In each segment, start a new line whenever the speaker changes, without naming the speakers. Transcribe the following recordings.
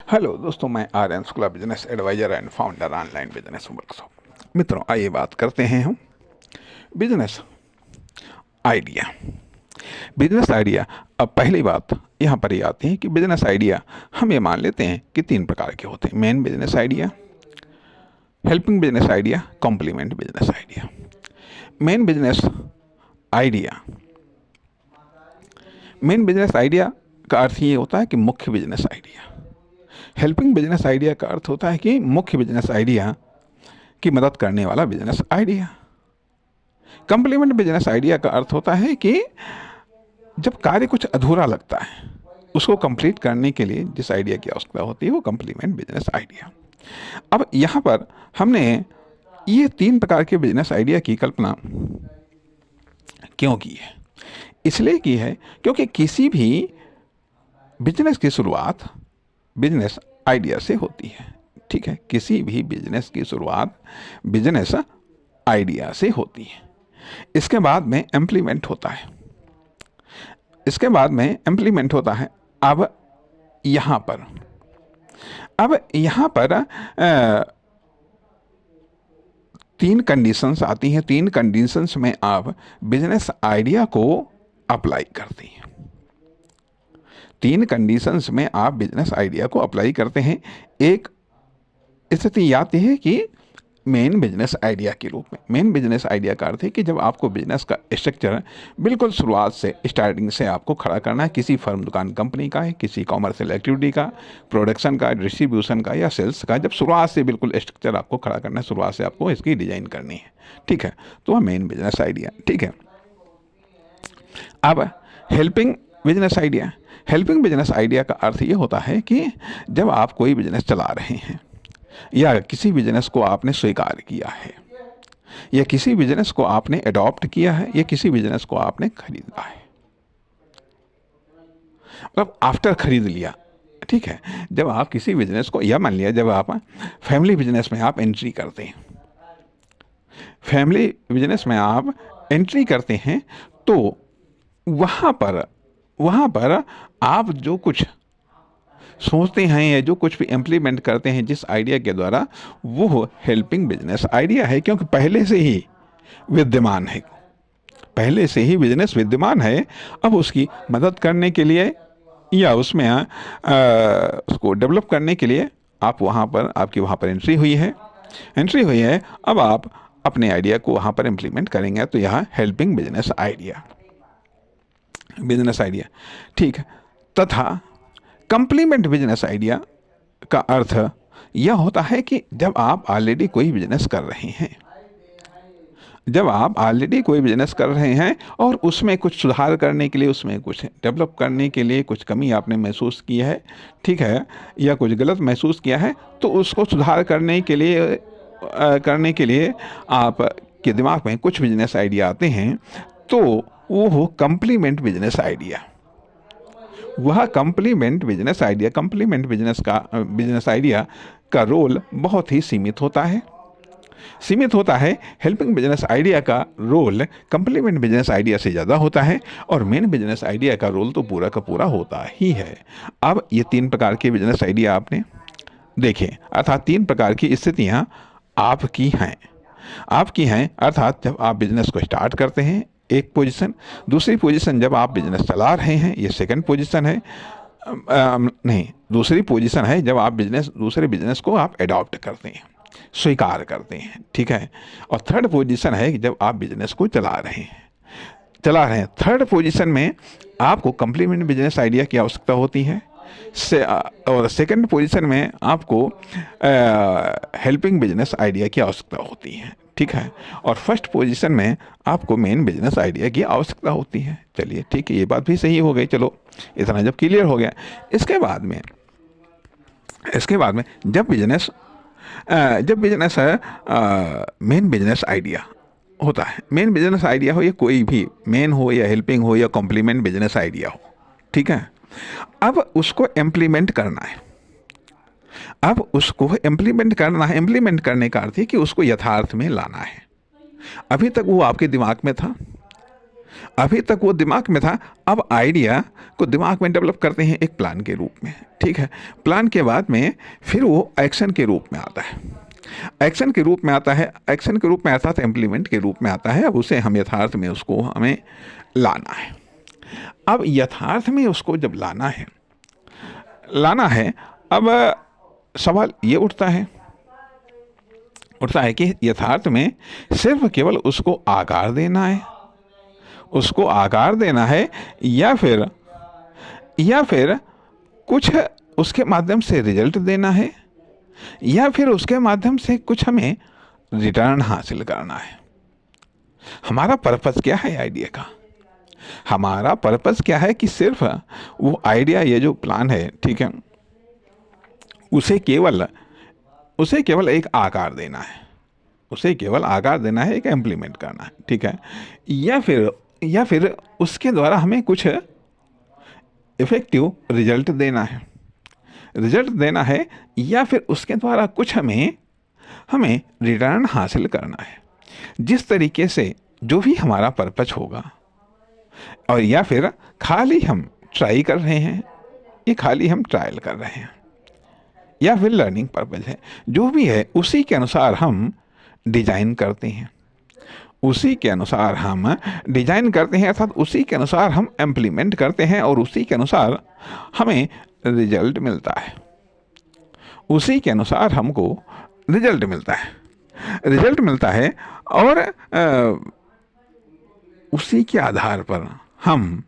Hello दोस्तों, मैं Aryan Shukla, business adviser and founder online business workshop. मित्रों, आइए बात करते हैं हम बिजनेस आइडिया। Business idea. अब पहली बात यहाँ पर ये आती है कि बिजनेस आइडिया हम ये मान लेते हैं कि तीन प्रकार के होते हैं: main business idea, helping business idea, complement business idea. Main business idea, main business idea का अर्थ ये होता है कि मुख्य business idea. Helping business idea का अर्थ होता है कि मुख्य बिजनेस आइडिया की मदद करने वाला business idea. Complement business idea का अर्थ होता है कि जब कार्य कुछ अधूरा लगता है, उसको कंप्लीट करने के लिए जिस आइडिया की आवश्यकता होती है वो कंप्लीमेंट बिजनेस आइडिया। अब यहाँ पर हमने ये तीन प्रकार के बिजनेस आइडिया की कल्पना क्यों की है? इसलिए की है क्योंकि किसी भी बिजनेस की शुरुआत बिजनेस आइडिया से होती है। ठीक है, किसी भी बिजनेस की शुरुआत बिजनेस आइडिया से होती है। इसके बाद में इम्प्लीमेंट होता है। अब यहाँ पर तीन कंडीशंस आती हैं। तीन कंडीशंस में आप बिजनेस आइडिया को अप्लाई करते हैं। तीन कंडीशंस में आप बिजनेस आइडिया को अप्लाई करते हैं। एक स्थिति आती है कि मेन बिजनेस आइडिया के रूप में। मेन बिजनेस आइडिया का अर्थ है कि जब आपको बिजनेस का स्ट्रक्चर बिल्कुल शुरुआत से, स्टार्टिंग से आपको खड़ा करना है, किसी फर्म, दुकान, कंपनी का है, किसी कॉमर्शियल एक्टिविटी का, प्रोडक्शन का, डिस्ट्रीब्यूशन का या सेल्स का, जब शुरुआत से बिल्कुल स्ट्रक्चर आपको खड़ा करना है, शुरुआत से आपको इसकी डिजाइन करनी है। ठीक है, तो वह मेन बिजनेस आइडिया। ठीक है, अब helping business idea. Helping business idea का अर्थ ये होता है कि जब आप कोई बिजनेस चला रहे हैं या किसी बिजनेस को आपने स्वीकार किया है या किसी बिजनेस को आपने अडॉप्ट किया है या किसी बिजनेस को आपने खरीदा है, मतलब आफ्टर खरीद लिया। ठीक है, जब आप किसी बिजनेस को, या मान लिया जब आप फैमिली बिजनेस में आप एंट्री करते हैं, फैमिली बिजनेस में आप एंट्री करते हैं तो वहाँ पर आप जो कुछ सोचते हैं या जो कुछ भी इम्प्लीमेंट करते हैं जिस आइडिया के द्वारा, वो हेल्पिंग बिजनेस आइडिया है, क्योंकि पहले से ही विद्यमान है, पहले से ही बिजनेस विद्यमान है। अब उसकी मदद करने के लिए या उसमें उसको डेवलप करने के लिए आपकी वहाँ पर एंट्री हुई है। अब आप अपने आइडिया को वहाँ पर इम्प्लीमेंट करेंगे, तो यह हेल्पिंग बिजनेस आइडिया। ठीक है, तथा कंप्लीमेंट बिजनेस आइडिया का अर्थ यह होता है कि जब आप ऑलरेडी कोई बिजनेस कर रहे हैं और उसमें कुछ सुधार करने के लिए, उसमें कुछ डेवलप करने के लिए कुछ कमी आपने महसूस की है, ठीक है, या कुछ गलत महसूस किया है, तो उसको सुधार करने के लिए आपके दिमाग में कुछ बिजनेस आइडिया आते हैं, तो वो हो कंप्लीमेंट बिजनेस आइडिया। वह कंप्लीमेंट बिजनेस आइडिया का रोल बहुत ही सीमित होता है। हेल्पिंग बिजनेस आइडिया का रोल कंप्लीमेंट बिजनेस आइडिया से ज़्यादा होता है और मेन बिजनेस आइडिया का रोल तो पूरा का पूरा होता ही है। अब ये तीन प्रकार के बिजनेस आइडिया आपने देखे, अर्थात तीन प्रकार की स्थितियाँ आपकी हैं। अर्थात जब आप बिजनेस को स्टार्ट करते हैं, एक पोजीशन। दूसरी पोजीशन जब आप बिजनेस चला रहे हैं, ये सेकंड पोजीशन है। दूसरी पोजीशन है जब आप दूसरे बिजनेस को आप अडॉप्ट करते हैं, स्वीकार करते हैं। ठीक है, और थर्ड पोजीशन है जब आप बिजनेस को चला रहे हैं। थर्ड पोजीशन में आपको कंप्लीमेंट बिजनेस आइडिया की आवश्यकता होती है और सेकंड पोजीशन में आपको हेल्पिंग बिजनेस आइडिया की आवश्यकता होती है। ठीक है, और फर्स्ट पोजीशन में आपको मेन बिजनेस आइडिया की आवश्यकता होती है। चलिए ठीक है, ये बात भी सही हो गई। चलो, इतना जब क्लियर हो गया, इसके बाद में जब बिजनेस मेन बिजनेस आइडिया होता है, मेन बिजनेस आइडिया हो, ये कोई भी मेन हो या हेल्पिंग हो या कॉम्प्लीमेंट बिजनेस आइडिया हो, ठीक है, अब उसको इम्प्लीमेंट करना है। इम्प्लीमेंट करने का अर्थ है कि उसको यथार्थ में लाना है। अभी तक वो आपके दिमाग में था, अभी तक वो दिमाग में था, अब आइडिया को दिमाग में डेवलप करते हैं एक प्लान के रूप में, ठीक है। प्लान के बाद में फिर वो एक्शन के रूप में आता है, एक्शन के रूप में आता है, एक्शन के रूप में आता है तो इम्प्लीमेंट के रूप में आता है। अब उसे हम यथार्थ में उसको हमें लाना है। अब यथार्थ में उसको जब लाना है, अब सवाल ये उठता है कि यथार्थ में सिर्फ केवल उसको आकार देना है, उसको आकार देना है, या फिर कुछ उसके माध्यम से रिजल्ट देना है, या फिर उसके माध्यम से कुछ हमें रिटर्न हासिल करना है। हमारा पर्पस क्या है आइडिया का? हमारा पर्पस क्या है कि सिर्फ वो आइडिया, ये जो प्लान है, ठीक है, उसे केवल एक आकार देना है, उसे केवल आकार देना है, एक इम्प्लीमेंट करना है, ठीक है, या फिर उसके द्वारा हमें कुछ इफेक्टिव रिजल्ट देना है, या फिर उसके द्वारा कुछ हमें रिटर्न हासिल करना है। जिस तरीके से जो भी हमारा पर्पस होगा, और या फिर खाली हम ट्राई कर रहे हैं, ये खाली हम ट्रायल कर रहे हैं, या फिर लर्निंग पर्पस है, जो भी है उसी के अनुसार हम डिजाइन करते हैं, अर्थात उसी के अनुसार हम इम्प्लीमेंट करते हैं, और उसी के अनुसार हमें रिजल्ट मिलता है, उसी के अनुसार हमको रिजल्ट मिलता है। और उसी के आधार पर हम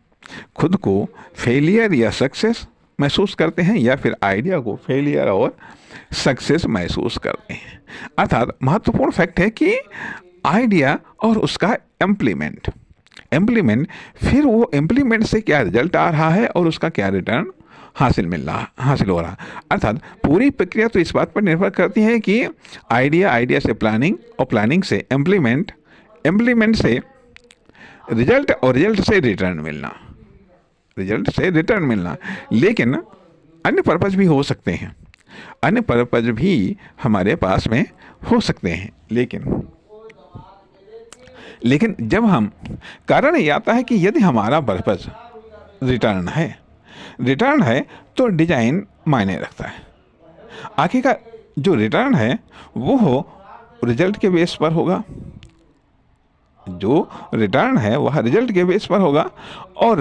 खुद को फेलियर या सक्सेस महसूस करते हैं, या फिर आइडिया को फेलियर और सक्सेस महसूस करते हैं। अर्थात महत्वपूर्ण फैक्ट है कि आइडिया और उसका इम्प्लीमेंट, फिर वो इम्प्लीमेंट से क्या रिजल्ट आ रहा है और उसका क्या रिटर्न हासिल हो रहा है। अर्थात पूरी प्रक्रिया तो इस बात पर निर्भर करती है कि आइडिया से प्लानिंग, और प्लानिंग से इम्प्लीमेंट से रिजल्ट, और रिजल्ट से रिटर्न मिलना। लेकिन अन्य पर्पस भी हो सकते हैं, अन्य पर्पस भी हमारे पास में हो सकते हैं, लेकिन जब हम, कारण ये आता है कि यदि हमारा पर्पस रिटर्न है तो डिजाइन मायने रखता है। आखिर का जो रिटर्न है वो रिजल्ट के बेस पर होगा, और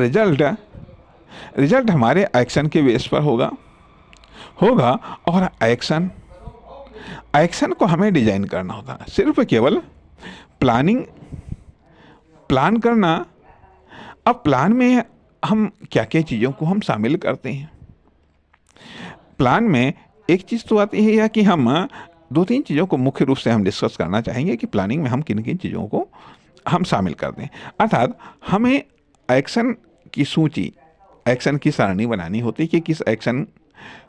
रिजल्ट हमारे एक्शन के बेस पर होगा, और एक्शन को हमें डिजाइन करना होता है। सिर्फ केवल प्लान करना। अब प्लान में हम क्या क्या चीज़ों को हम शामिल करते हैं? प्लान में एक चीज़ तो आती है या कि हम 2-3 चीज़ों को मुख्य रूप से हम डिस्कस करना चाहेंगे कि प्लानिंग में हम किन किन चीज़ों को हम शामिल करते हैं। अर्थात हमें एक्शन की सूची, एक्शन की सारणी बनानी होती है कि किस एक्शन,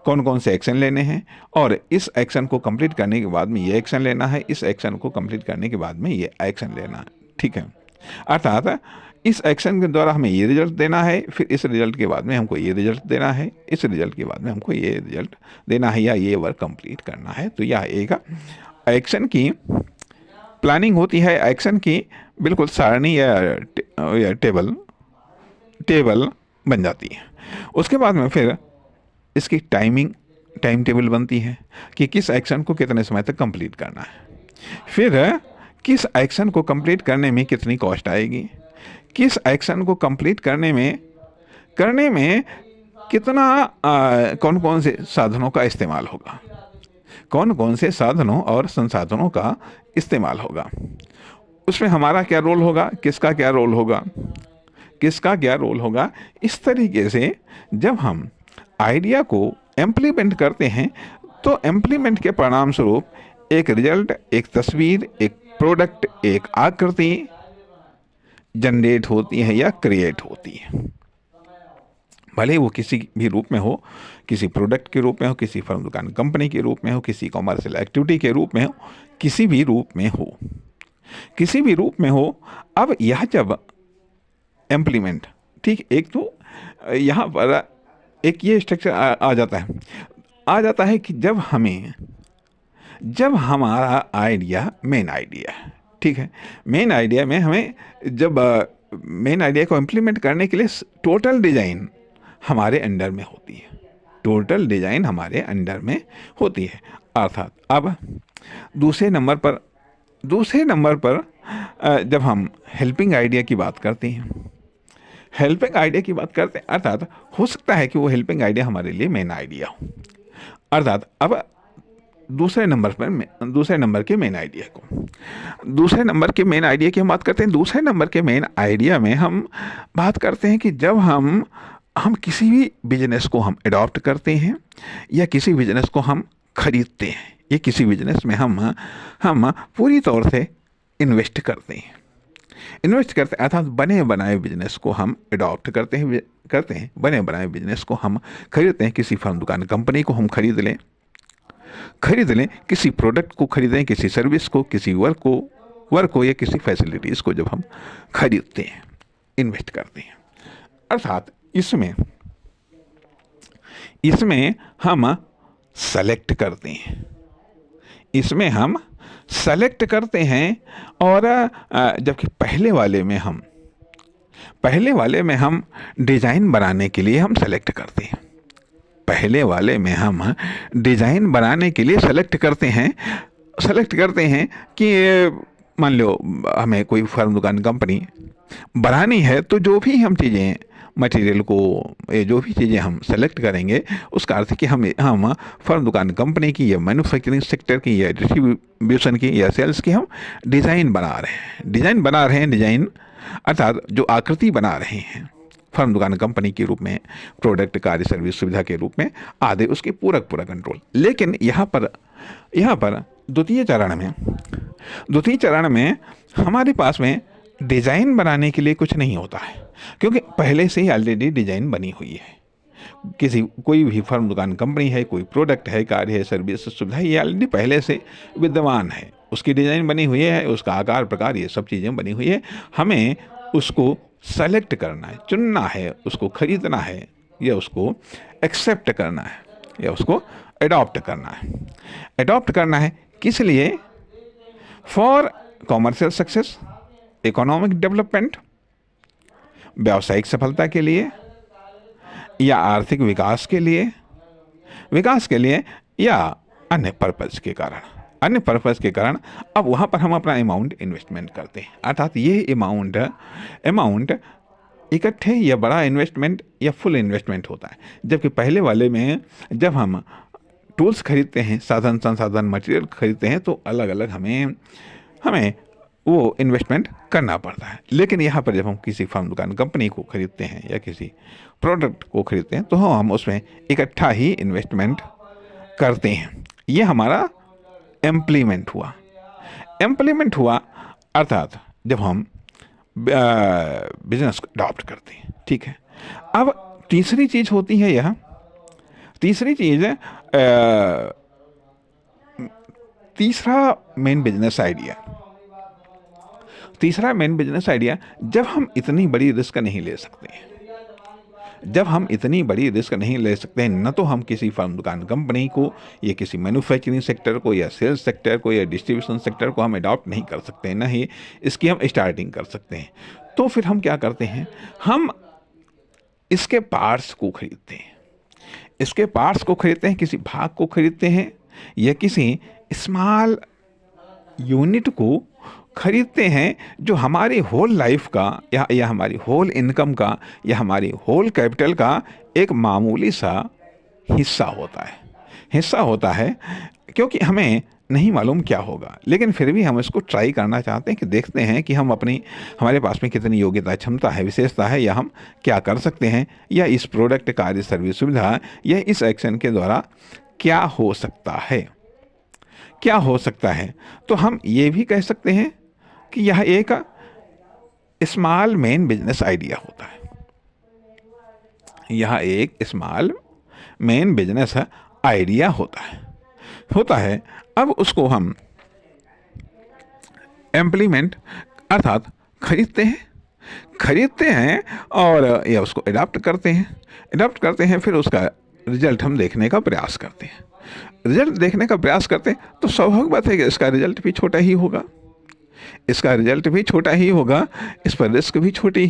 कौन से एक्शन लेने हैं, और इस एक्शन को कंप्लीट करने के बाद में ये एक्शन लेना है, इस एक्शन को कंप्लीट करने के बाद में ये एक्शन लेना है, ठीक है। अर्थात इस एक्शन के द्वारा हमें ये रिजल्ट देना है, फिर इस रिजल्ट के बाद में हमको ये रिजल्ट देना है, इस रिजल्ट के बाद में हमको ये रिजल्ट देना है, या ये वर्क कंप्लीट करना है। तो यह एक एक्शन की प्लानिंग होती है, एक्शन की बिल्कुल सारणी या टेबल बन जाती है। उसके बाद में फिर इसकी टाइम टेबल बनती है कि किस एक्शन को कितने समय तक कंप्लीट करना है, फिर किस एक्शन को कंप्लीट करने में कितनी कॉस्ट आएगी, किस एक्शन को कंप्लीट करने में कितना कौन से साधनों का इस्तेमाल होगा, कौन से साधनों और संसाधनों का इस्तेमाल होगा, उसमें हमारा क्या रोल होगा, किसका क्या रोल होगा। इस तरीके से जब हम आइडिया को इम्प्लीमेंट करते हैं तो इम्प्लीमेंट के परिणाम स्वरूप एक रिजल्ट, एक तस्वीर, एक प्रोडक्ट, एक आकृति जनरेट होती है या क्रिएट होती है। भले वो किसी भी रूप में हो, किसी प्रोडक्ट के रूप में हो, किसी फर्म, दुकान, कंपनी के रूप में हो, किसी कॉमर्शियल एक्टिविटी के रूप में हो, किसी भी रूप में हो। अब यह जब इम्प्लीमेंट, ठीक, एक तो यहाँ पर एक ये स्ट्रक्चर आ जाता है कि जब हमारा आइडिया, मेन आइडिया है, ठीक है, मेन आइडिया में हमें जब मेन आइडिया को इम्प्लीमेंट करने के लिए टोटल डिज़ाइन हमारे अंडर में होती है, टोटल डिज़ाइन हमारे अंडर में होती है। अर्थात अब दूसरे नंबर पर जब हम हेल्पिंग आइडिया की बात करते हैं, हेल्पिंग आइडिया की बात करते हैं, अर्थात हो सकता है कि वो हेल्पिंग आइडिया हमारे लिए मेन आइडिया हो। अर्थात अब दूसरे नंबर के मेन आइडिया की हम बात करते हैं। दूसरे नंबर के मेन आइडिया में हम बात करते हैं कि जब हम किसी भी बिजनेस को हम अडॉप्ट करते हैं या किसी बिजनेस को हम खरीदते हैं या किसी बिजनेस में हम पूरी तौर से इन्वेस्ट करते हैं, अर्थात बने बनाए बिजनेस को हम अडॉप्ट करते हैं, बने बनाए बिजनेस को हम खरीदते हैं। किसी फर्म, दुकान, कंपनी को हम खरीद लें, किसी प्रोडक्ट को खरीदें, किसी सर्विस को, किसी वर्क को या किसी फैसिलिटीज़ को जब हम खरीदते हैं, इन्वेस्ट करते हैं, अर्थात इसमें हम सेलेक्ट करते हैं, और जबकि पहले वाले में हम डिज़ाइन बनाने के लिए हम सेलेक्ट करते हैं, सेलेक्ट करते हैं कि मान लो हमें कोई फर्म, दुकान, कंपनी बनानी है, तो जो भी हम चीज़ें, मटेरियल को, जो भी चीज़ें हम सेलेक्ट करेंगे, उसका अर्थ है कि हम फर्म, दुकान, कंपनी की या मैन्युफैक्चरिंग सेक्टर की या डिस्ट्रीब्यूशन की या सेल्स की हम डिज़ाइन बना रहे हैं, अर्थात जो आकृति बना रहे हैं फर्म, दुकान, कंपनी के रूप में, प्रोडक्ट, कार्य, सर्विस, सुविधा के रूप में आदि, उसके पूरा कंट्रोल। लेकिन यहाँ पर द्वितीय चरण में हमारे पास में डिज़ाइन बनाने के लिए कुछ नहीं होता है, क्योंकि पहले से ही ऑलरेडी डिज़ाइन बनी हुई है। कोई भी फर्म, दुकान, कंपनी है, कोई प्रोडक्ट है, कार्य है, सर्विस, सुविधा, ये ऑलरेडी पहले से विद्यमान है, उसकी डिज़ाइन बनी हुई है, उसका आकार, प्रकार, ये सब चीज़ें बनी हुई है। हमें उसको सेलेक्ट करना है, चुनना है, उसको खरीदना है, या उसको एक्सेप्ट करना है, या उसको अडॉप्ट करना है। किस लिए? For commercial success, economic development, व्यावसायिक सफलता के लिए, या आर्थिक विकास के लिए, या अन्य पर्पज़ के कारण अब वहाँ पर हम अपना अमाउंट इन्वेस्टमेंट करते हैं। अर्थात ये अमाउंट इकट्ठे या बड़ा इन्वेस्टमेंट या फुल इन्वेस्टमेंट होता है। जबकि पहले वाले में जब हम टूल्स खरीदते हैं, संसाधन, मटेरियल खरीदते हैं, तो अलग अलग हमें वो इन्वेस्टमेंट करना पड़ता है। लेकिन यहाँ पर जब हम किसी फर्म, दुकान, कंपनी को खरीदते हैं या किसी प्रोडक्ट को खरीदते हैं, तो हम उसमें इकट्ठा ही इन्वेस्टमेंट करते हैं। ये हमारा इम्प्लीमेंट हुआ, अर्थात जब हम बिजनेस को अडॉप्ट करते हैं। ठीक है, अब तीसरी चीज़ होती है तीसरा मेन बिजनेस आइडिया, जब हम इतनी बड़ी रिस्क नहीं ले सकते हैं, न तो हम किसी फर्म, दुकान, कंपनी को या किसी मैन्युफैक्चरिंग सेक्टर को या सेल्स सेक्टर को या डिस्ट्रीब्यूशन सेक्टर को हम अडॉप्ट नहीं कर सकते हैं, न ही इसकी हम स्टार्टिंग कर सकते हैं। तो फिर हम क्या करते हैं? हम इसके पार्ट्स को खरीदते हैं, किसी भाग को खरीदते हैं, या किसी स्मॉल यूनिट को खरीदते हैं, जो हमारी होल लाइफ का या हमारी होल इनकम का या हमारी होल कैपिटल का एक मामूली सा हिस्सा होता है, क्योंकि हमें नहीं मालूम क्या होगा, लेकिन फिर भी हम इसको ट्राई करना चाहते हैं कि देखते हैं कि हमारे पास में कितनी योग्यता, क्षमता है, विशेषता है, या हम क्या कर सकते हैं, या इस प्रोडक्ट, कार्य, सर्विस, सुविधा या इस एक्शन के द्वारा क्या हो सकता है। तो हम ये भी कह सकते हैं कि यह एक स्मॉल मेन बिजनेस आइडिया होता है। अब उसको हम इम्प्लीमेंट, अर्थात खरीदते हैं और या उसको अडॉप्ट करते हैं, फिर उसका रिजल्ट हम देखने का प्रयास करते हैं। तो स्वाभाविक बात है कि इसका रिजल्ट भी छोटा ही होगा, इसका रिजल्ट भी छोटा ही होगा, इस पर रिस्क भी छोटी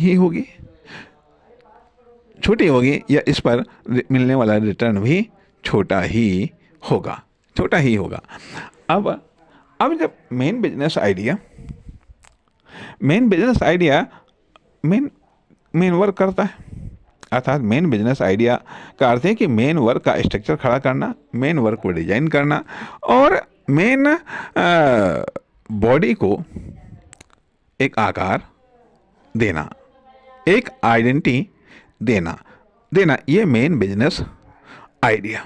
होगी, या इस पर मिलने वाला रिटर्न भी छोटा ही होगा। अब जब main business idea main work करता है, अर्थात मेन बिजनेस आइडिया का अर्थ है कि मेन वर्क का स्ट्रक्चर खड़ा करना, मेन वर्क को डिजाइन करना, और मेन बॉडी को एक आकार देना, एक आइडेंटिटी देना, ये मेन बिजनेस आइडिया।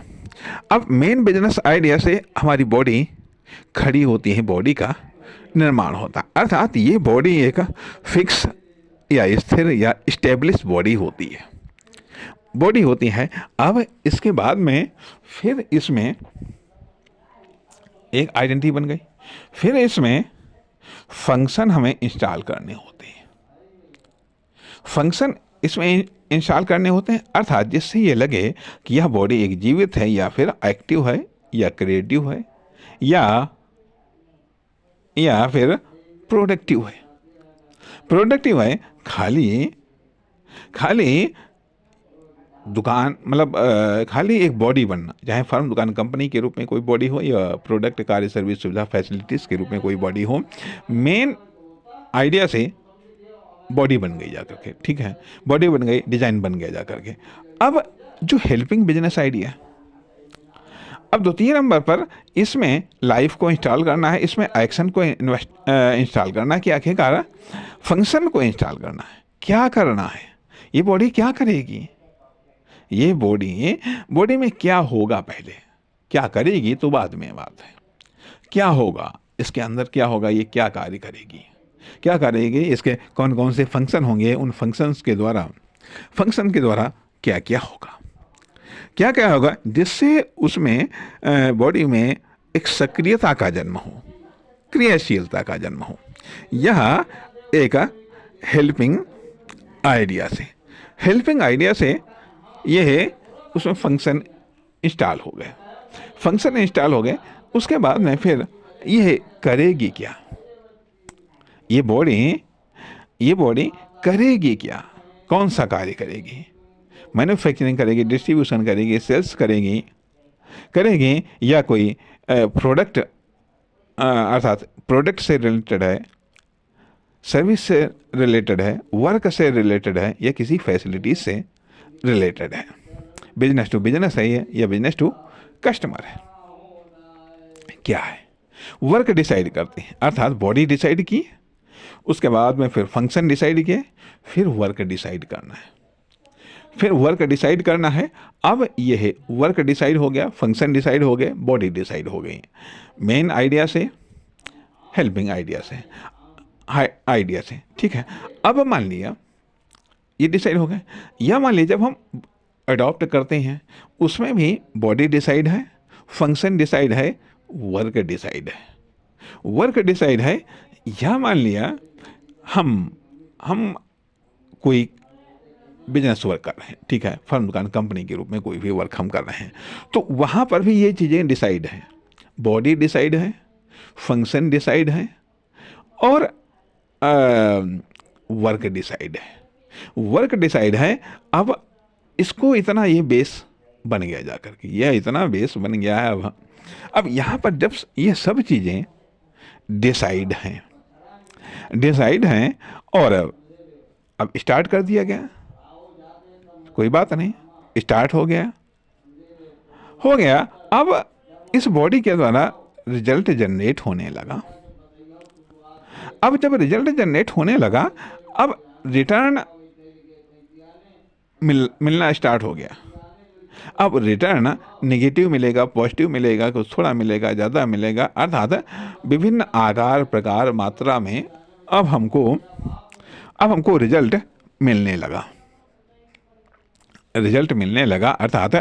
अब मेन बिजनेस आइडिया से हमारी बॉडी खड़ी होती है, बॉडी का निर्माण होता है, अर्थात ये बॉडी एक फिक्स या स्थिर या स्टेब्लिश बॉडी होती है। अब इसके बाद में फिर इसमें एक आइडेंटिटी बन गई, फिर इसमें फंक्शन हमें इंस्टॉल करने होते हैं, अर्थात जिससे ये लगे कि यह बॉडी एक जीवित है, या फिर एक्टिव है, या क्रिएटिव है, या फिर प्रोडक्टिव है। खाली दुकान मतलब खाली एक बॉडी बनना, चाहे फर्म, दुकान, कंपनी के रूप में कोई बॉडी हो, या प्रोडक्ट, कार्य, सर्विस, सुविधा, फैसिलिटीज़ के रूप में कोई बॉडी हो, मेन आइडिया से बॉडी बन गई जा करके, ठीक है, बॉडी बन गई, डिजाइन बन गया जा करके। अब जो हेल्पिंग बिजनेस आइडिया, अब द्वितीय नंबर पर इसमें लाइफ को इंस्टॉल करना है, इसमें एक्शन को इंस्टॉल करना है, कि आखिरकार फंक्शन को इंस्टॉल करना है। क्या करना है, ये बॉडी क्या करेगी, ये बॉडी में क्या होगा, पहले क्या करेगी तो बाद में बात है, क्या होगा इसके अंदर, क्या होगा, ये क्या कार्य करेगी, इसके कौन कौन से फंक्शन होंगे, उन फंक्शन के द्वारा क्या क्या होगा, जिससे उसमें बॉडी में एक सक्रियता का जन्म हो, क्रियाशीलता का जन्म हो। यह एक हेल्पिंग आइडिया से यह उसमें फंक्शन इंस्टॉल हो गए। उसके बाद में फिर यह करेगी क्या, ये बॉडी करेगी क्या, कौन सा कार्य करेगी, मैन्युफैक्चरिंग करेगी, डिस्ट्रीब्यूशन करेगी, सेल्स करेगी, या कोई प्रोडक्ट, अर्थात प्रोडक्ट से रिलेटेड है, सर्विस से रिलेटेड है, वर्क से रिलेटेड है, या किसी फैसिलिटीज से रिलेटेड है। बिजनेस टू बिजनेस है ये, या बिजनेस टू कस्टमर है, क्या है, वर्क डिसाइड करते हैं, अर्थात बॉडी डिसाइड की, उसके बाद में फिर फंक्शन डिसाइड किए, फिर वर्क डिसाइड करना है। अब यह वर्क डिसाइड हो गया, फंक्शन डिसाइड हो गए, बॉडी डिसाइड हो गई, मेन आइडिया से, हेल्पिंग आइडिया से, ठीक है। अब मान लिया ये डिसाइड हो गए, या मान लीजिए जब हम अडॉप्ट करते हैं, उसमें भी बॉडी डिसाइड है, फंक्शन डिसाइड है, वर्क डिसाइड है, या मान लिया हम कोई बिजनेस वर्क कर रहे हैं, ठीक है, फर्म, दुकान, कंपनी के रूप में कोई भी वर्क हम कर रहे हैं, तो वहाँ पर भी ये चीज़ें डिसाइड है, बॉडी डिसाइड है, फंक्शन डिसाइड है, और वर्क डिसाइड है। अब इसको इतना ये बेस बन गया जा करके, यह इतना बेस बन गया है। अब यहाँ पर जब ये सब चीज़ें डिसाइड हैं और अब स्टार्ट कर दिया गया, कोई बात नहीं, स्टार्ट हो गया। अब इस बॉडी के द्वारा रिजल्ट जनरेट होने लगा। अब जब रिजल्ट जनरेट होने लगा, अब रिटर्न मिलना स्टार्ट हो गया। अब रिटर्न नेगेटिव मिलेगा, पॉजिटिव मिलेगा, कुछ थोड़ा मिलेगा, ज़्यादा मिलेगा, अर्थात विभिन्न आकार, प्रकार, मात्रा में अब हमको रिजल्ट मिलने लगा। अर्थात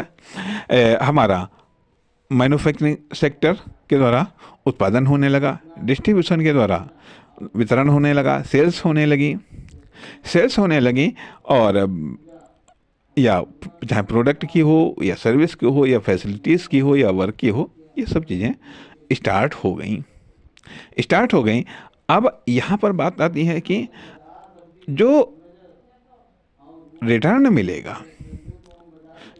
हमारा मैन्युफैक्चरिंग सेक्टर के द्वारा उत्पादन होने लगा, डिस्ट्रीब्यूशन के द्वारा वितरण होने लगा, सेल्स होने लगी, और या चाहे प्रोडक्ट की हो, या सर्विस की हो, या फैसिलिटीज़ की हो, या वर्क की हो, ये सब चीज़ें स्टार्ट हो गई। अब यहाँ पर बात आती है कि जो रिटर्न मिलेगा,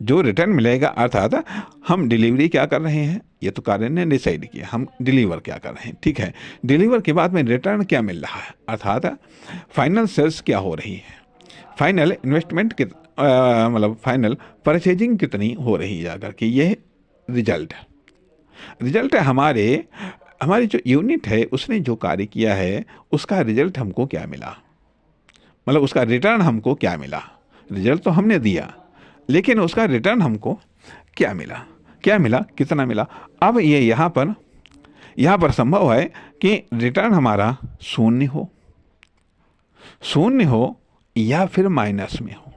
जो रिटर्न मिलेगा, अर्थात हम डिलीवरी क्या कर रहे हैं, ये तो कार्य ने डिसाइड किया, हम डिलीवर क्या कर रहे हैं, ठीक है। डिलीवर के बाद में रिटर्न क्या मिल रहा है, अर्थात फाइनल सेल्स क्या हो रही है, फाइनल इन्वेस्टमेंट मतलब फाइनल परचेजिंग कितनी हो रही है जाकर के, ये रिजल्ट है। रिजल्ट है हमारी जो यूनिट है उसने जो कार्य किया है उसका रिजल्ट हमको क्या मिला, मतलब उसका रिटर्न हमको क्या मिला। रिजल्ट तो हमने दिया लेकिन उसका रिटर्न हमको क्या मिला, कितना मिला। अब ये यहाँ पर संभव है कि रिटर्न हमारा शून्य हो या फिर माइनस में हो।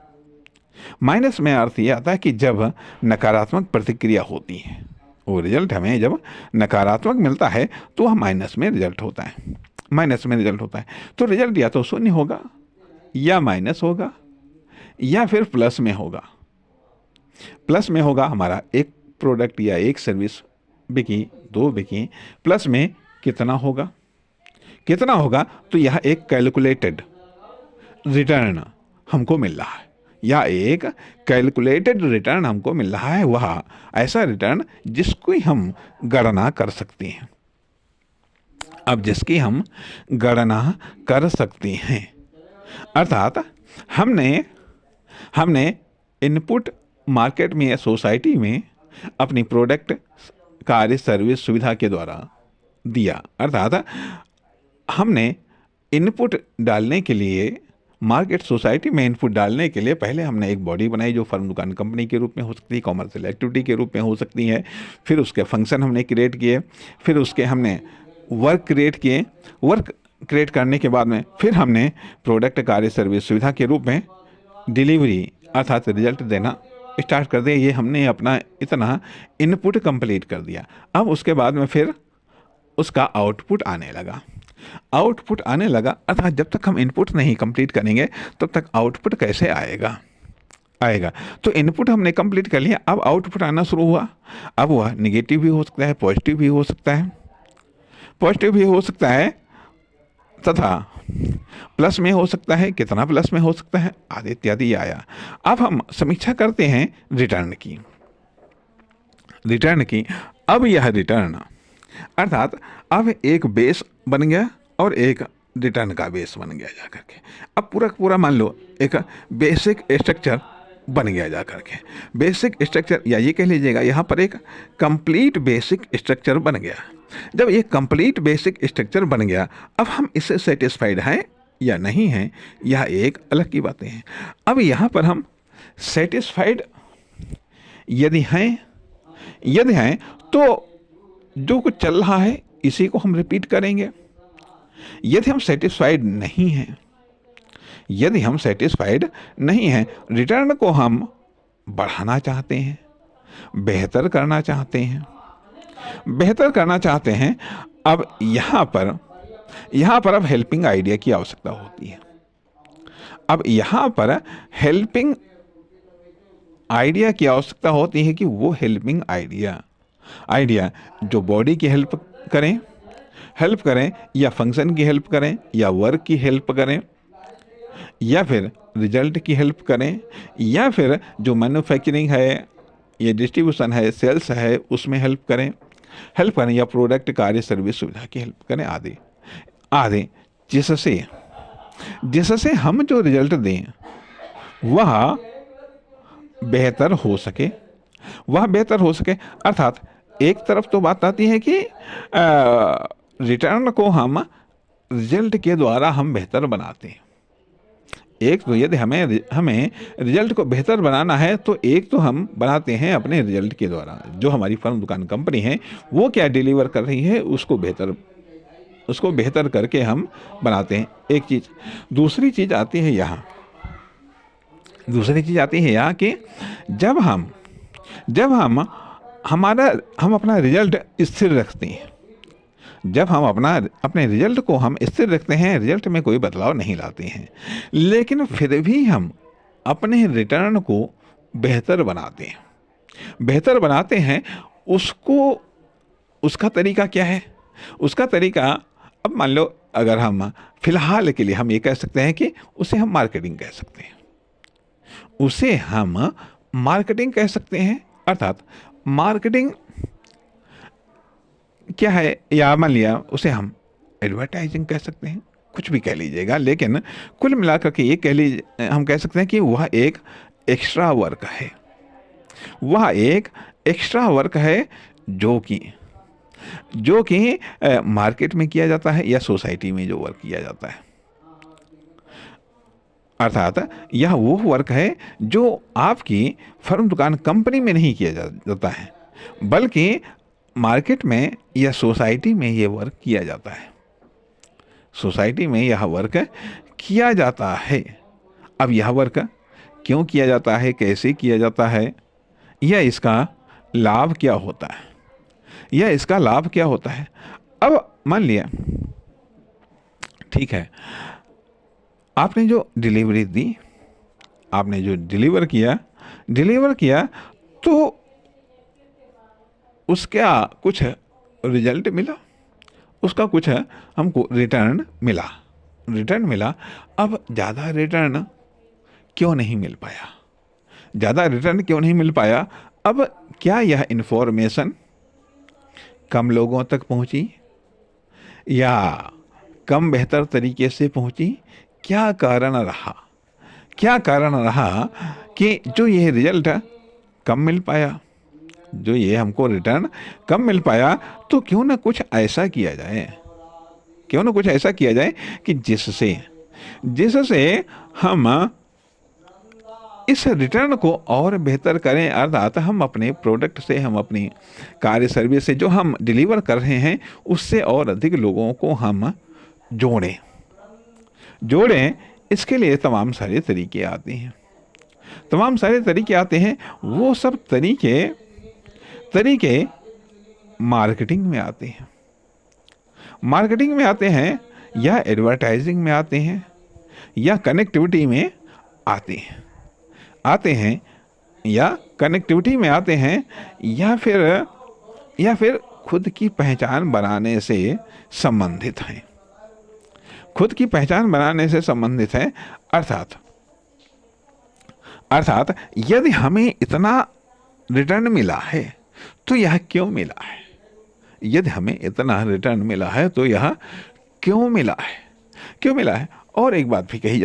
माइनस में अर्थ ये आता है कि जब नकारात्मक प्रतिक्रिया होती है, वो रिजल्ट हमें जब नकारात्मक मिलता है तो वह माइनस में रिजल्ट होता है। तो रिजल्ट या तो शून्य होगा या माइनस होगा या फिर प्लस में होगा। हमारा एक प्रोडक्ट या एक सर्विस बिकी, 2 बिकी, प्लस में कितना होगा, तो यह एक कैलकुलेटेड रिटर्न हमको मिल रहा है, वह ऐसा रिटर्न जिसकी हम गणना कर सकते हैं। अब जिसकी हम गणना कर सकते हैं, अर्थात हमने इनपुट मार्केट में या सोसाइटी में अपनी प्रोडक्ट, कार्य, सर्विस, सुविधा के द्वारा दिया। अर्थात हमने इनपुट डालने के लिए, मार्केट सोसाइटी में इनपुट डालने के लिए पहले हमने एक बॉडी बनाई जो फर्म, दुकान, कंपनी के रूप में हो सकती है, कॉमर्शियल एक्टिविटी के रूप में हो सकती है। फिर उसके फंक्शन हमने क्रिएट किए, फिर उसके हमने वर्क क्रिएट किए। वर्क क्रिएट करने के बाद में फिर हमने प्रोडक्ट, कार्य, सर्विस, सुविधा के रूप में डिलीवरी अर्थात रिजल्ट देना स्टार्ट कर दिया। ये हमने अपना इतना इनपुट कंप्लीट कर दिया। अब उसके बाद में फिर उसका आउटपुट आने लगा। अर्थात जब तक हम इनपुट नहीं कंप्लीट करेंगे तब तक आउटपुट कैसे आएगा। तो इनपुट हमने कंप्लीट कर लिया, अब आउटपुट आना शुरू हुआ। अब वह निगेटिव भी हो सकता है, पॉजिटिव भी हो सकता है तथा प्लस में हो सकता है, कितना प्लस में हो सकता है, आदि इत्यादि आया। अब हम समीक्षा करते हैं रिटर्न की। अब यह रिटर्न अर्थात अब एक बेस बन गया और एक रिटर्न का बेस बन गया जाकर के। अब पूरा मान लो एक बेसिक स्ट्रक्चर बन गया जाकर के। बेसिक स्ट्रक्चर या ये कह लीजिएगा यहाँ पर एक कंप्लीट बेसिक स्ट्रक्चर बन गया। जब ये कंप्लीट बेसिक स्ट्रक्चर बन गया, अब हम इससे सेटिस्फाइड हैं या नहीं हैं, यह एक अलग की बातें हैं। अब यहाँ पर हम सेटिस्फाइड यदि हैं तो जो कुछ चल रहा है इसी को हम रिपीट करेंगे। यदि हम सेटिस्फाइड नहीं हैं, रिटर्न को हम बढ़ाना चाहते हैं, बेहतर करना चाहते हैं, अब यहाँ पर अब हेल्पिंग आइडिया की आवश्यकता होती है। अब यहाँ पर हेल्पिंग आइडिया की आवश्यकता होती है कि वो हेल्पिंग आइडिया जो बॉडी की हेल्प करें या फंक्शन की हेल्प करें या वर्क की हेल्प करें या फिर रिजल्ट की हेल्प करें या फिर जो मैन्युफैक्चरिंग है, ये डिस्ट्रीब्यूशन है, सेल्स है, उसमें हेल्प करें या प्रोडक्ट, कार्य, सर्विस, सुविधा की हेल्प करें आदि जिससे हम जो रिजल्ट दें वह बेहतर हो सके। अर्थात एक तरफ तो बात आती है कि रिटर्न को हम रिजल्ट के द्वारा हम बेहतर बनाते हैं। एक तो यदि हमें रिजल्ट को बेहतर बनाना है तो एक तो हम बनाते हैं अपने रिजल्ट के द्वारा। जो हमारी फर्म, दुकान, कंपनी है वो क्या डिलीवर कर रही है उसको बेहतर करके हम बनाते हैं, एक चीज़। दूसरी चीज़ आती है यहाँ कि जब हम अपना रिजल्ट स्थिर रखते हैं, जब हम अपने रिजल्ट को हम स्थिर रखते हैं, रिजल्ट में कोई बदलाव नहीं लाते हैं, लेकिन फिर भी हम अपने रिटर्न को बेहतर बनाते हैं, उसका तरीका क्या है? उसका तरीका, अब मान लो अगर हम फिलहाल के लिए हम ये कह सकते हैं कि उसे हम मार्केटिंग कह सकते हैं, उसे हम मार्केटिंग कह सकते हैं। अर्थात मार्केटिंग क्या है, या मान लिया उसे हम एडवर्टाइजिंग कह सकते हैं, कुछ भी कह लीजिएगा, लेकिन कुल मिलाकर के ये कह लीजिए, हम कह सकते हैं कि वह एक एक्स्ट्रा वर्क है, वह एक एक्स्ट्रा वर्क है जो कि मार्केट में किया जाता है या सोसाइटी में जो वर्क किया जाता है। अर्थात यह वो वर्क है जो आपकी फर्म, दुकान, कंपनी में नहीं किया जाता है, बल्कि मार्केट में या सोसाइटी में ये वर्क किया जाता है, सोसाइटी में यह वर्क किया जाता है। अब यह वर्क क्यों किया जाता है, कैसे किया जाता है, या इसका लाभ क्या होता है, या इसका लाभ क्या होता है। अब मान लिया, ठीक है, आपने जो डिलीवरी दी, आपने जो डिलीवर किया तो उसका कुछ रिजल्ट मिला, उसका कुछ हमको रिटर्न मिला। अब ज़्यादा रिटर्न क्यों नहीं मिल पाया, अब क्या यह इन्फॉर्मेशन कम लोगों तक पहुंची या कम बेहतर तरीके से पहुंची? क्या कारण रहा कि जो ये रिजल्ट कम मिल पाया, जो ये हमको रिटर्न कम मिल पाया? तो क्यों ना कुछ ऐसा किया जाए कि जिससे हम इस रिटर्न को और बेहतर करें। अर्थात हम अपने प्रोडक्ट से, हम अपनी कार्य सर्विस से जो हम डिलीवर कर रहे हैं, उससे और अधिक लोगों को हम जोड़ें। इसके लिए तमाम सारे तरीके आते हैं। वो सब तरीके मार्केटिंग में आते हैं या एडवर्टाइजिंग में आते हैं या कनेक्टिविटी में आते हैं या फिर खुद की पहचान बनाने से संबंधित हैं। अर्थात यदि हमें इतना रिटर्न मिला है तो यह क्यों मिला है? क्यों मिला है? और एक बात भी कही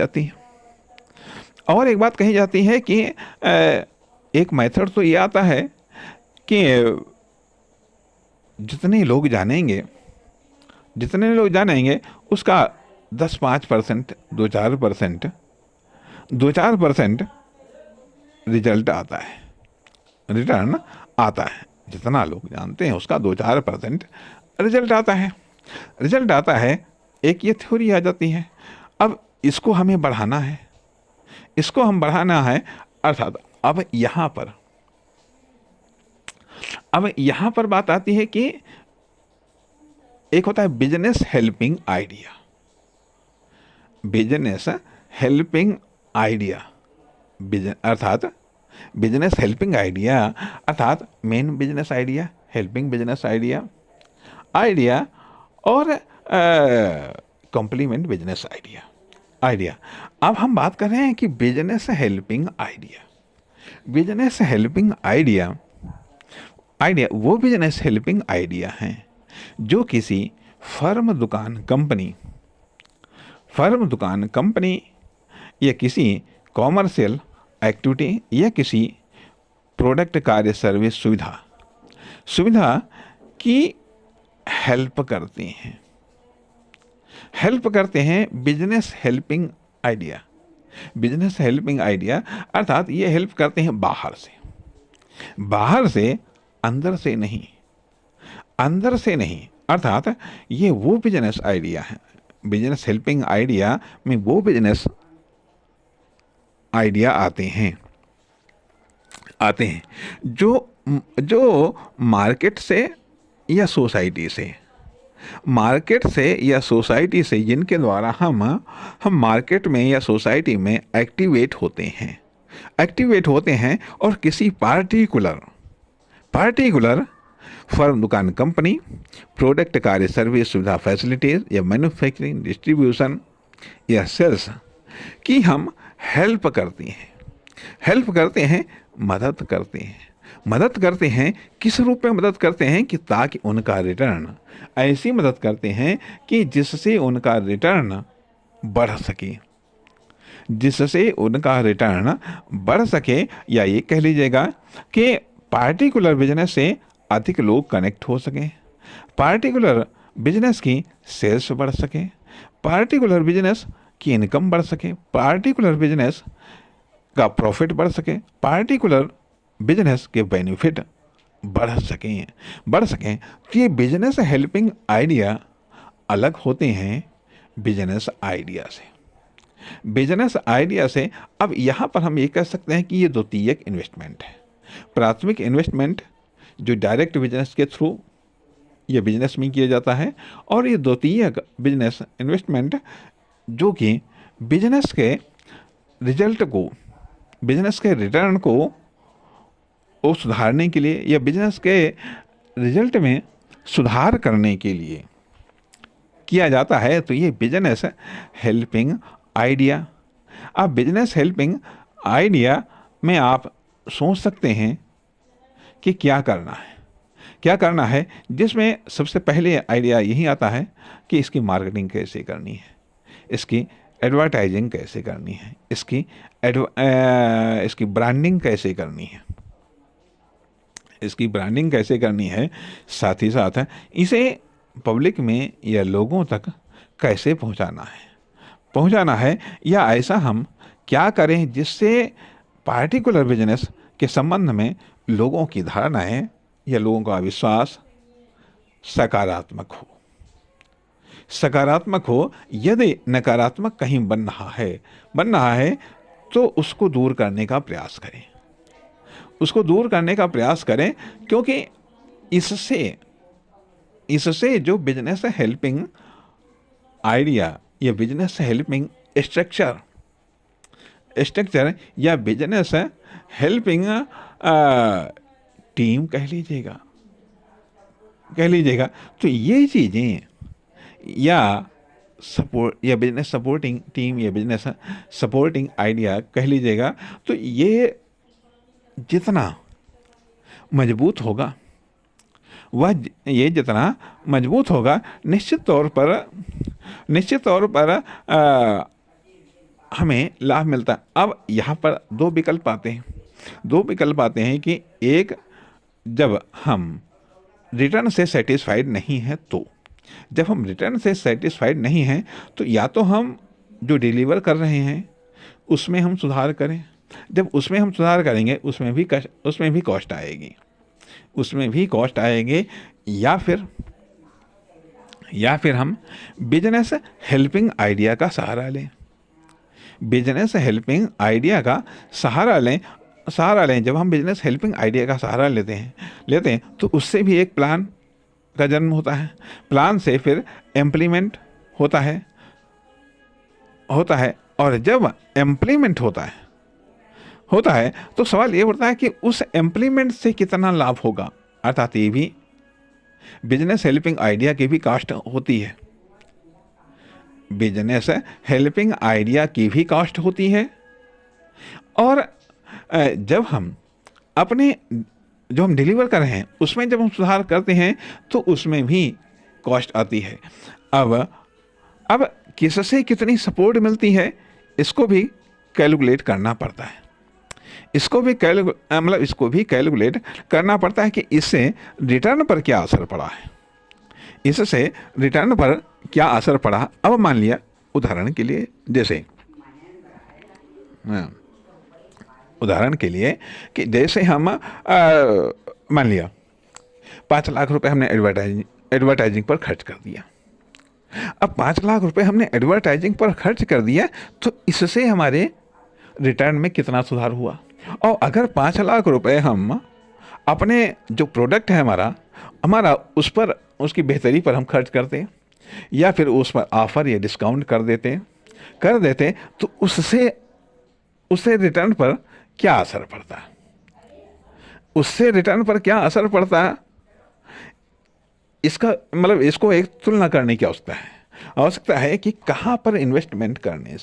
जाती है कि एक मेथड तो ये आता है कि जितने लोग जानेंगे उसका 10-5%, 2-4% रिजल्ट रिटर्न आता है। जितना लोग जानते हैं उसका 2-4% रिजल्ट आता है। एक ये थ्योरी आ जाती है। अब इसको हमें बढ़ाना है। अर्थात अब यहाँ पर बात आती है कि एक होता है बिजनेस हेल्पिंग आइडिया, अर्थात main business idea, helping business idea और कॉम्प्लीमेंट बिजनेस आइडिया। अब हम बात कर रहे हैं कि बिजनेस हेल्पिंग आइडिया वो बिजनेस हेल्पिंग आइडिया हैं जो किसी फर्म, दुकान, कंपनी या किसी कॉमर्शियल एक्टिविटी या किसी प्रोडक्ट, कार्य, सर्विस, सुविधा की हेल्प करते हैं बिजनेस हेल्पिंग आइडिया। अर्थात ये हेल्प करते हैं बाहर से, अंदर से नहीं। अर्थात ये वो बिजनेस आइडिया है, बिजनेस हेल्पिंग आइडिया में वो बिजनेस आइडिया आते हैं जो मार्केट से या सोसाइटी से जिनके द्वारा हम मार्केट में या सोसाइटी में एक्टिवेट होते हैं और किसी पार्टिकुलर फर्म, दुकान, कंपनी, प्रोडक्ट, कार्य, सर्विस, सुविधा, फैसिलिटीज या मैन्युफैक्चरिंग, डिस्ट्रीब्यूशन या सेल्स की हम हेल्प करते हैं। हेल्प करते हैं, मदद करते हैं। मदद करते हैं किस रूप में मदद करते हैं कि ताकि उनका रिटर्न, ऐसी मदद करते हैं कि जिससे उनका रिटर्न बढ़ सके, जिससे उनका रिटर्न बढ़ सके, या ये कह लीजिएगा कि पार्टिकुलर बिजनेस से अधिक लोग कनेक्ट हो सकें, पार्टिकुलर बिजनेस की सेल्स बढ़ सके, पार्टिकुलर बिजनेस की इनकम बढ़ सके, पार्टिकुलर बिजनेस का प्रॉफिट बढ़ सके, पार्टिकुलर बिजनेस के बेनिफिट बढ़ सकें। तो ये बिजनेस हेल्पिंग आइडिया अलग होते हैं बिजनेस आइडिया से। बिजनेस आइडिया से अब यहाँ पर हम ये कह सकते हैं कि ये द्वितीयक इन्वेस्टमेंट है। प्राथमिक इन्वेस्टमेंट जो डायरेक्ट बिजनेस के थ्रू ये बिजनेस में किया जाता है, और ये द्वितीयक बिजनेस इन्वेस्टमेंट जो कि बिजनेस के रिजल्ट को, बिजनेस के रिटर्न को सुधारने के लिए या बिजनेस के रिजल्ट में सुधार करने के लिए किया जाता है। तो ये बिजनेस हेल्पिंग आइडिया। अब बिजनेस हेल्पिंग आइडिया में आप सोच सकते हैं कि क्या करना है, जिसमें सबसे पहले आइडिया यही आता है कि इसकी मार्केटिंग कैसे करनी है, इसकी एडवर्टाइजिंग कैसे करनी है, इसकी ब्रांडिंग कैसे करनी है, साथ ही साथ इसे पब्लिक में या लोगों तक कैसे पहुंचाना है, या ऐसा हम क्या करें जिससे पार्टिकुलर बिजनेस के संबंध में लोगों की धारणाएं या लोगों का विश्वास सकारात्मक हो। यदि नकारात्मक कहीं बन रहा है तो उसको दूर करने का प्रयास करें, क्योंकि इससे जो बिजनेस हेल्पिंग आइडिया या बिजनेस हेल्पिंग स्ट्रक्चर या बिजनेस हेल्पिंग टीम कह लीजिएगा, तो ये चीज़ें या बिजनेस सपोर्टिंग टीम या बिजनेस सपोर्टिंग आइडिया कह लीजिएगा, तो ये जितना मजबूत होगा निश्चित तौर पर हमें लाभ मिलता है। अब यहाँ पर दो विकल्प आते हैं कि एक, जब हम रिटर्न से सेटिस्फाइड नहीं हैं तो या तो हम जो डिलीवर कर रहे हैं उसमें हम सुधार करें। जब उसमें हम सुधार करेंगे उसमें भी कॉस्ट आएगी, या फिर हम बिजनेस हेल्पिंग आइडिया का सहारा लें। जब हम बिजनेस हेल्पिंग आइडिया का सहारा लेते हैं तो उससे भी एक प्लान का जन्म होता है। प्लान से फिर इम्प्लीमेंट होता है, और जब इम्प्लीमेंट होता है तो सवाल ये उठता है कि उस इम्प्लीमेंट से कितना लाभ होगा। अर्थात ये भी बिजनेस हेल्पिंग आइडिया की भी कॉस्ट होती है। और जब हम जो हम डिलीवर कर रहे हैं उसमें जब हम सुधार करते हैं तो उसमें भी कॉस्ट आती है। अब किससे कितनी सपोर्ट मिलती है इसको भी कैलकुलेट करना पड़ता है। इसको भी कैलकुलेट करना पड़ता है कि इससे रिटर्न पर क्या असर पड़ा। अब मान लिया उदाहरण के लिए कि जैसे हम मान लिया 5 लाख रुपए हमने एडवर्टाइजिंग पर खर्च कर दिया। अब 5 लाख रुपए हमने एडवर्टाइजिंग पर खर्च कर दिया तो इससे हमारे रिटर्न में कितना सुधार हुआ। और अगर 5 लाख रुपए हम अपने जो प्रोडक्ट है हमारा उसकी बेहतरी पर हम खर्च करते या फिर उस पर ऑफर या डिस्काउंट कर देते तो उससे रिटर्न पर क्या असर पड़ता है। इसका मतलब इसको एक तुलना करने की आवश्यकता है कि कहाँ पर इन्वेस्टमेंट करने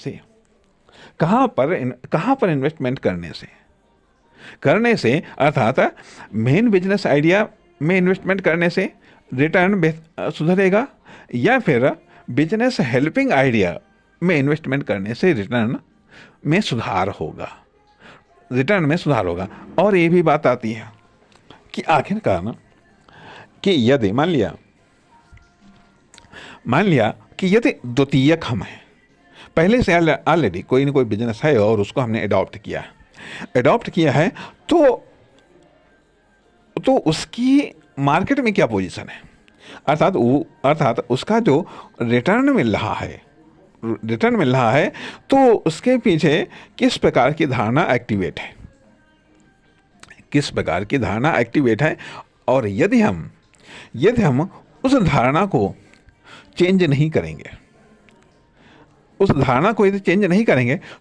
से अर्थात मेन बिजनेस आइडिया में इन्वेस्टमेंट करने से रिटर्न सुधरेगा, या फिर बिजनेस हेल्पिंग आइडिया में इन्वेस्टमेंट करने से रिटर्न में सुधार होगा। और ये भी बात आती है कि आखिरकार कि यदि मान लिया कि यदि द्वितीयक हम हैं, पहले से ऑलरेडी कोई ना कोई बिजनेस है और उसको हमने अडॉप्ट किया है, तो उसकी मार्केट में क्या पोजीशन है, अर्थात उसका जो रिटर्न मिल रहा है, तो उसके पीछे किस प्रकार की धारणा एक्टिवेट है, और यदि हम उस धारणा को चेंज नहीं करेंगे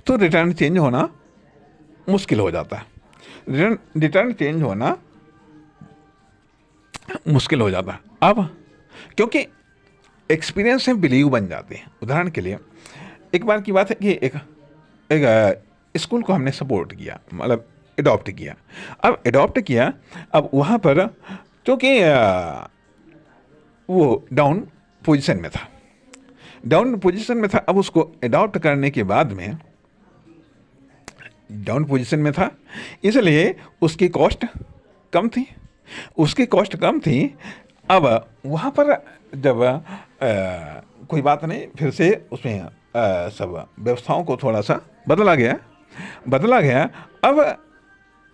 तो रिटर्न चेंज होना मुश्किल हो जाता है। अब क्योंकि एक्सपीरियंस से बिलीव बन जाते हैं। उदाहरण के लिए एक बार की बात है कि एक स्कूल को हमने सपोर्ट किया, मतलब अडॉप्ट किया। अब वहाँ पर क्योंकि वो डाउन पोजीशन में था, अब उसको अडॉप्ट करने के बाद में डाउन पोजीशन में था, इसलिए उसकी कॉस्ट कम थी। अब वहाँ पर जब कोई बात नहीं, फिर से उसमें सब व्यवस्थाओं को थोड़ा सा बदला गया। अब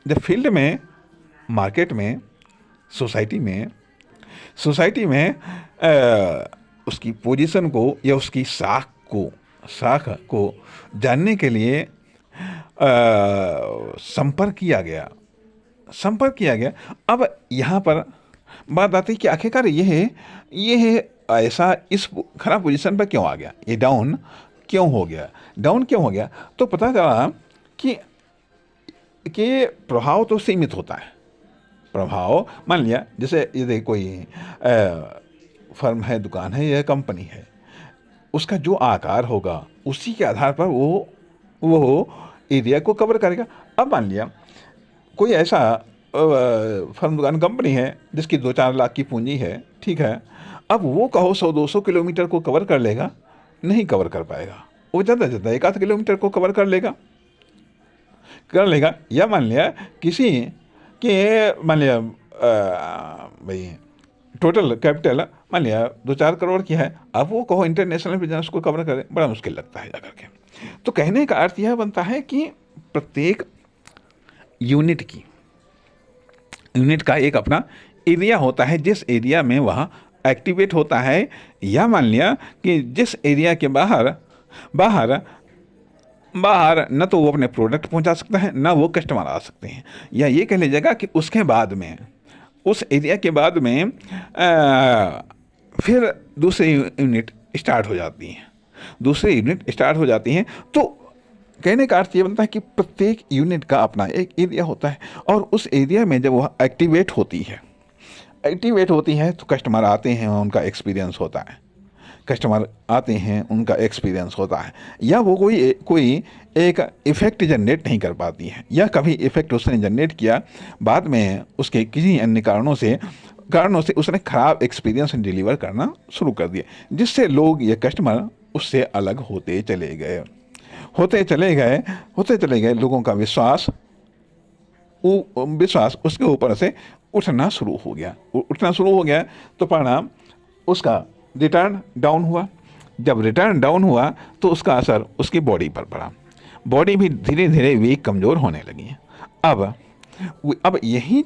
जब फील्ड में, मार्केट में, सोसाइटी में उसकी पोजीशन को या उसकी शाख को जानने के लिए संपर्क किया गया। अब यहाँ पर बात आती है कि आखिरकार ये ऐसा इस खराब पोजीशन पर क्यों आ गया, ये डाउन क्यों हो गया। तो पता चला कि प्रभाव तो सीमित होता है। प्रभाव मान लिया, जैसे यदि कोई फर्म है, दुकान है या कंपनी है, उसका जो आकार होगा उसी के आधार पर वो एरिया को कवर करेगा। अब मान लिया कोई ऐसा फर्म, दुकान, कंपनी है जिसकी 2-4 लाख की पूंजी है, ठीक है। अब वो कहो 100-200 किलोमीटर को कवर कर लेगा, नहीं कवर कर पाएगा। वो ज़्यादा 1-8 किलोमीटर को कवर कर लेगा। या मान लिया भाई टोटल कैपिटल मान लिया 2-4 करोड़ की है, अब वो कहो इंटरनेशनल बिजनेस को कवर करे, बड़ा मुश्किल लगता है जाकर के। तो कहने का अर्थ यह बनता है कि प्रत्येक यूनिट का एक अपना एरिया होता है, जिस एरिया में वह एक्टिवेट होता है। या मान लिया कि जिस एरिया के बाहर न तो वो अपने प्रोडक्ट पहुंचा सकता है, ना वो कस्टमर आ सकते हैं। या ये कह लीजिएगा कि उसके बाद में, उस एरिया के बाद में फिर दूसरी यूनिट स्टार्ट हो जाती हैं। तो कहने का अर्थ ये बनता है कि प्रत्येक यूनिट का अपना एक एरिया होता है, और उस एरिया में जब वह एक्टिवेट होती है तो कस्टमर आते हैं, उनका एक्सपीरियंस होता है। या वो कोई एक इफ़ेक्ट जनरेट नहीं कर पाती है, या कभी इफ़ेक्ट उसने जनरेट किया, बाद में उसके किसी अन्य कारणों से उसने ख़राब एक्सपीरियंस डिलीवर करना शुरू कर दिया, जिससे लोग, ये कस्टमर उससे अलग होते चले गए। लोगों का विश्वास उसके ऊपर से उठना शुरू हो गया। तो परिणाम उसका रिटर्न डाउन हुआ। जब रिटर्न डाउन हुआ तो उसका असर उसकी बॉडी पर पड़ा। बॉडी भी धीरे धीरे वीक, कमज़ोर होने लगी। अब यही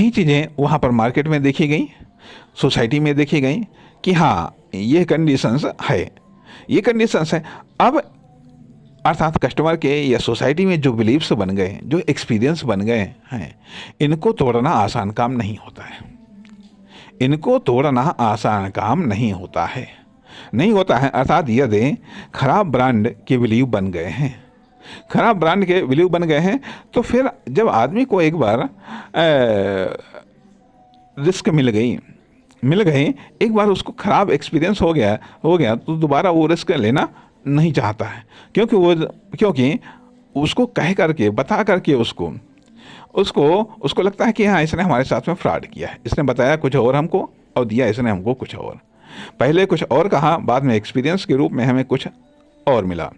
चीज़ें वहाँ पर मार्केट में देखी गई, सोसाइटी में देखी गई कि हाँ, ये कंडीशंस है। अब अर्थात कस्टमर के या सोसाइटी में जो बिलीव्स बन गए, जो एक्सपीरियंस बन गए हैं, इनको तोड़ना आसान काम नहीं होता है। अर्थात यदि खराब ब्रांड के बिलीव बन गए हैं, तो फिर जब आदमी को एक बार रिस्क मिल गए, एक बार उसको ख़राब एक्सपीरियंस हो गया तो दोबारा वो रिस्क लेना नहीं चाहता है, क्योंकि उसको कह करके बता करके उसको उसको लगता है कि हाँ इसने हमारे साथ में फ्रॉड किया है, इसने बताया कुछ और हमको और दिया इसने हमको कुछ और, पहले कुछ और कहा, बाद में एक्सपीरियंस के रूप में हमें कुछ और मिला,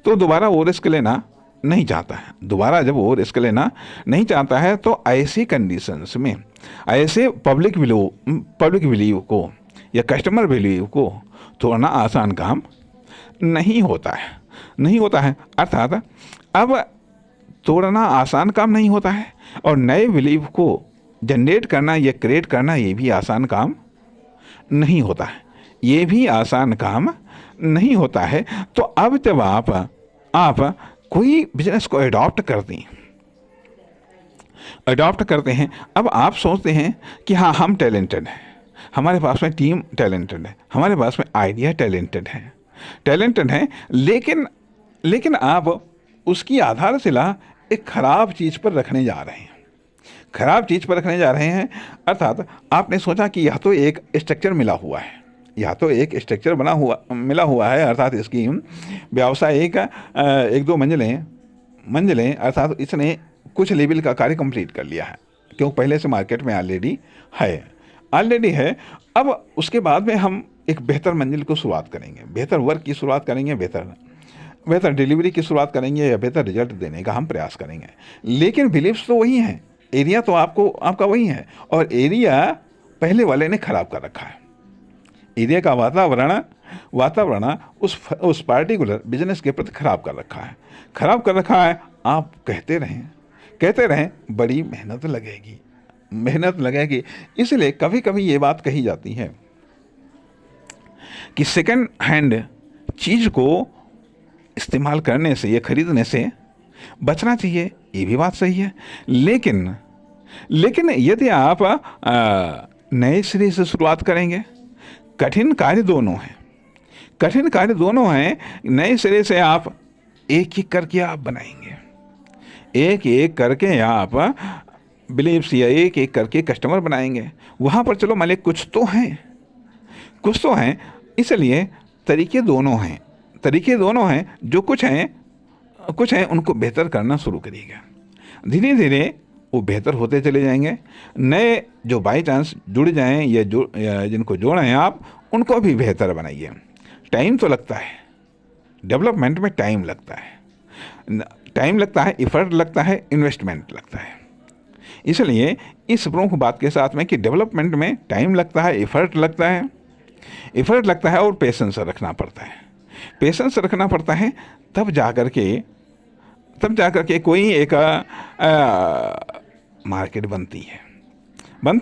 तो दोबारा वो रिस्क लेना नहीं चाहता है। दोबारा जब वो रिस्क लेना नहीं चाहता है तो ऐसी कंडीशंस में ऐसे पब्लिक वैल्यू को या कस्टमर वैल्यू को तोड़ना आसान काम नहीं होता है। अर्थात अब तोड़ना आसान काम नहीं होता है और नए बिलीव को जनरेट करना या क्रिएट करना ये भी आसान काम नहीं होता है, ये भी आसान काम नहीं होता है। तो अब जब आप कोई बिजनेस को अडॉप्ट करते हैं, अब आप सोचते हैं कि हाँ हम टैलेंटेड हैं, हमारे पास में टीम टैलेंटेड है, हमारे पास में आइडिया टैलेंटेड है, लेकिन आप उसकी आधारशिला एक ख़राब चीज़ पर रखने जा रहे हैं। अर्थात आपने सोचा कि यह तो एक स्ट्रक्चर मिला हुआ है, अर्थात इसकी व्यावसायिक 1-2 मंजिलें अर्थात इसने कुछ लेवल का कार्य कंप्लीट कर लिया है, क्योंकि पहले से मार्केट में ऑलरेडी है। अब उसके बाद में हम एक बेहतर मंजिल को शुरुआत करेंगे, बेहतर वर्क की शुरुआत करेंगे, बेहतर डिलीवरी की शुरुआत करेंगे या बेहतर रिजल्ट देने का हम प्रयास करेंगे। लेकिन बिलीव्स तो वही हैं, एरिया तो आपका वही है, और एरिया पहले वाले ने ख़राब कर रखा है। एरिया का वातावरण उस पार्टिकुलर बिजनेस के प्रति ख़राब कर रखा है। आप कहते रहें बड़ी मेहनत लगेगी। इसलिए कभी कभी ये बात कही जाती है कि सेकंड हैंड चीज़ को इस्तेमाल करने से या खरीदने से बचना चाहिए, ये भी बात सही है। लेकिन यदि आप नए सिरे से शुरुआत करेंगे, कठिन कार्य दोनों हैं। नए सिरे से आप एक करके आप बनाएंगे, एक करके आप बिलीव्स या एक करके कस्टमर बनाएंगे। वहाँ पर चलो मान लीजिए कुछ तो हैं, इसलिए तरीके दोनों हैं। जो कुछ हैं उनको बेहतर करना शुरू करिएगा, धीरे धीरे वो बेहतर होते चले जाएंगे। नए जो बाई चांस जुड़ जाएं या जिनको जोड़ें आप, उनको भी बेहतर बनाइए। टाइम तो लगता है, डेवलपमेंट में टाइम लगता है, एफर्ट लगता है, इन्वेस्टमेंट लगता है। इसलिए इस प्रमुख बात के साथ में कि डेवलपमेंट में टाइम लगता है, एफर्ट लगता है और पेशेंस रखना पड़ता है। तब जाकर के कोई एक मार्केट बनती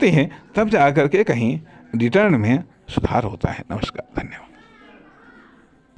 है, तब जाकर के कहीं रिटर्न में सुधार होता है। नमस्कार, धन्यवाद।